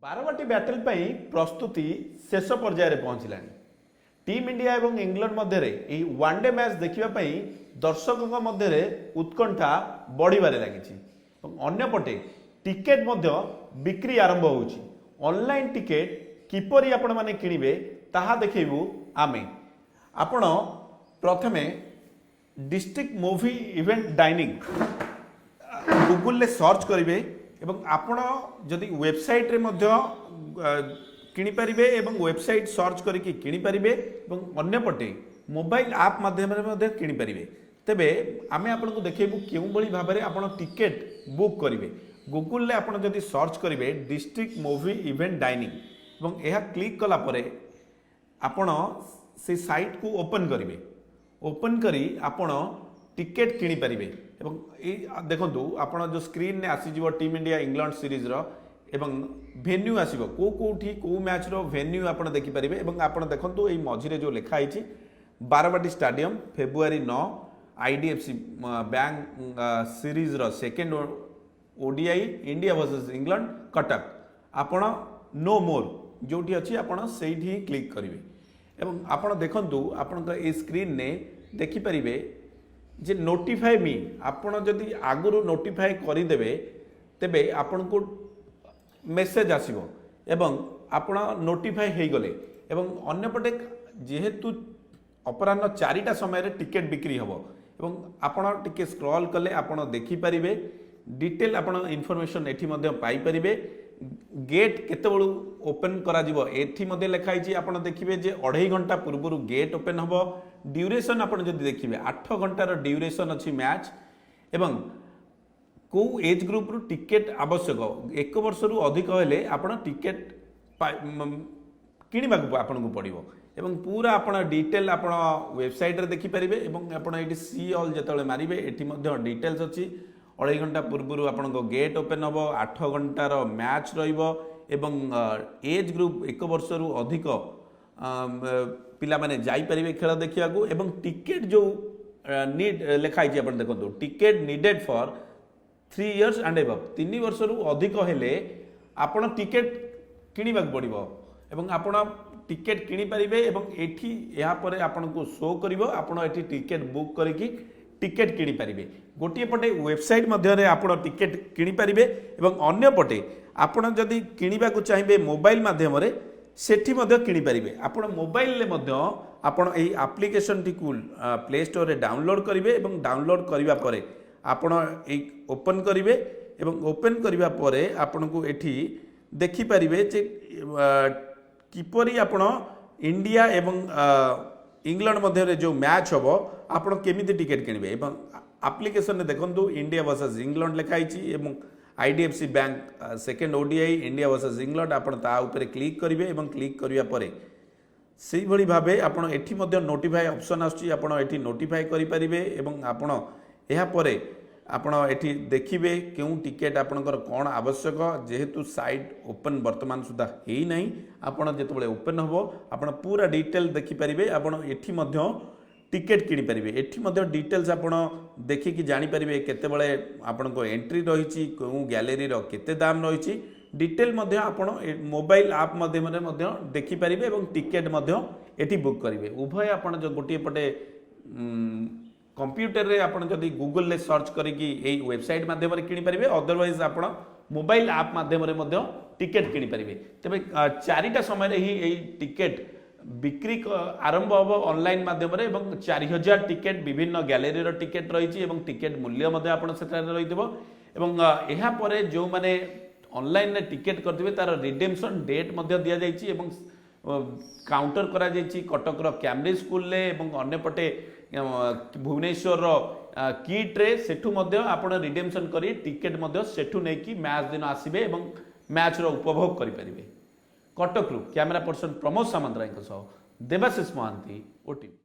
Barabati battle पई प्रस्तुति शेष पर्यायर पहुँचला। टीम इंडिया एवं इंग्लैंड मध्य वनडे मैच देखा दर्शकों मध्य उत्कंठा बढ़िबारे लगी। अन्यपटे टिकेट बिक्री आरंभ होउछि। ऑनलाइन टिकेट किपरि आपण माने किनिबे ताहा देखैबु आमे। आपण प्रथमे district movie event dining Google ले सर्च करिवे एवं आपण जदि वेबसाइट रे मध्य किनि परिबे एवं वेबसाइट सर्च करिकि किनि परिबे एवं अन्यपटे मोबाइल ऐप माध्यम रे मध्य किनि परिबे। तेबे आमे आपनको देखैबु केउ बळी भाबरे आपण टिकेट बुक करिवे। गूगल ले आपण जदि सर्च करिवे डिस्ट्रिक्ट मूवी इवेंट डाइनिंग एवं एहा क्लिक कला परे आपण से साइट को ओपन करिवे। ओपन करी आपण टिकेट किनि परिबे एवं देखंतु आपण जो स्क्रीन ने आसीजिवो टीम इंडिया इंग्लैंड सीरीज रो एवं वेन्यू आसीबो कोठी को मैच रो वेन्यू आपण देखि परिबे। एवं आपण देखंतु एई मझिरे जो लिखा आइछि Barabati stadium February 9 IDFC bank series रो second ODI India versus England Cuttack आपण नो मोर जोठी अछि आपण सेठी ही क्लिक करिवे। एवं आपण देखंतु आपण ए स्क्रीन ने देखि परिबे जे नोटिफाई मी आपण जदि आगुरु नोटिफाई करिदेबे तेबे आपण को मेसेज आसीबो एवं आपण नोटिफाई हे गले। एवं अन्यपटे जेहेतु अपराह्न 4टा समय टिकेट बिक्री हबो एवं आपण टिके स्क्रॉल कले आपण देखि परिबे डिटेल आपण इन्फॉर्मेशन एठी मध्य पाई परिबे। गेट केते बळु ओपन करा जिवो एठी मध्ये लिखाई छी आपण देखिबे जे 2.5 घंटा पूर्वरु गेट ओपन हबो। ड्यूरेशन आपण जदि देखिबे 8 घंटार ड्यूरेशन अछि मैच एवं को एज ग्रुप रु टिकेट आवश्यक 1 वर्ष रु अधिक हेले आपण टिकेट किनिबा को आपण को पड़िबो। एवं पूरा आपण डिटेल आपण वेबसाइट रे देखि परिबे एवं आपण एठी सी ऑल जतले मारिबे एठी मध्ये डिटेल्स अछि। 2.5 घंटा पूर्व आपण गेट ओपन हम 8 घंटार मैच रहिबो एवं एज ग्रुप 1 वर्ष रु अधिक पिला माने जाई परिबे खेल देखिया को। एवं टिकेट जो नीड लिखाई छी आपण देखंतु ticket needed for 3 years and above 3 वर्ष रु अधिक हेले आपण टिकेट किनिबा पड़िबो एवं आपण टिकेट किनि परिबे। एवं एठी या परे आपण को शो करिवो आपण एठी टिकेट बुक करिकि टिकेट किनि परिबे। गोटे पटे वेबसाइट मध्य आपण टिकेट किनि परिबे एवं अन्य पटे आपण जदि किनिबा को चाहिबे मोबाइल माध्यम रे सेठी मध्य किनि परिबे। आपण मोबाइल ले मध्य आपण एई एप्लिकेशन टी को प्ले स्टोर रे डाउनलोड करिवे एवं डाउनलोड करिवा परे आपण एई ओपन करिवे एवं ओपन करिवा परे आपण को एठी देखि परिबे जे किपरि आपण इंडिया एवं इंग्लैंड मध्य जो मैच हम आपण केमिति टिकेट किनिबे। एवं एप्लिकेशन ने देखंतु इंडिया वर्सेस इंग्लैंड लिखाई छी एवं IDFC bank second ODI India versus England आपण ता ऊपर क्लिक करिवे एवं क्लिक करिया परे सेही भली भाबे आपण एठी मध्य नोटिफाई ऑप्शन आछी आपण एठी नोटिफाई करि परिबे एवं आपण एहा परे आपण एठी देखिबे केउ टिकेट आपणकर कोन आवश्यक। जेहेतु साइट ओपन वर्तमान सुधा हेई नाही आपण जेतबेले ओपन हबो आपण पूरा डिटेल देखि परिबे। आपण एठी मध्य टिकेट किनि परिबे एठी मध्य डिटेल्स आपण देखि कि जानि परिबे केते बेले आपणको एंट्री रहिछि केउ गैलरी रो केते दाम रहिछि डिटेल मध्य आपण मोबाइल ऐप माध्यम रे मध्य देखि परिबे एवं टिकेट मध्य एठी बुक करिवे। उभय आपण जो गोटे पटे कंप्यूटर रे आपण जदि गूगल ले सर्च करिकि एई वेबसाइट माध्यम रे किनि परिबे अदरवाइज आपण मोबाइल ऐप माध्यम रे मध्य टिकेट किनि परिबे। तबे 4टा समय रे ही एई टिकेट बिक्री आरंभ हम ऑनलाइन माध्यम रे एवं 4000 टिकेट विभिन्न गैलरी रो टिकेट रही एवं टिकेट मूल्य मध्य आपण सेठारे रहितबो। एवं एहा परे जो माने ऑनलाइन रे टिकेट करथिबे तार रिडेम्पशन डेट मध्य दिया जायछि एवं काउंटर करा जायछि कटक रो कैम्ब्रिज स्कूल ले एवं अन्य पटे भुवनेश्वर रो किट रे सेठु मध्य आपण रिडेम्पशन करी टिकेट मध्य सेठु नै कि मैच दिन आसीबे एवं मैच रो उपभोग करि परिबे। कटक रु कैमरा पर्सन प्रमोद सामंतराय सह देवाशीष महांती ओटीवी।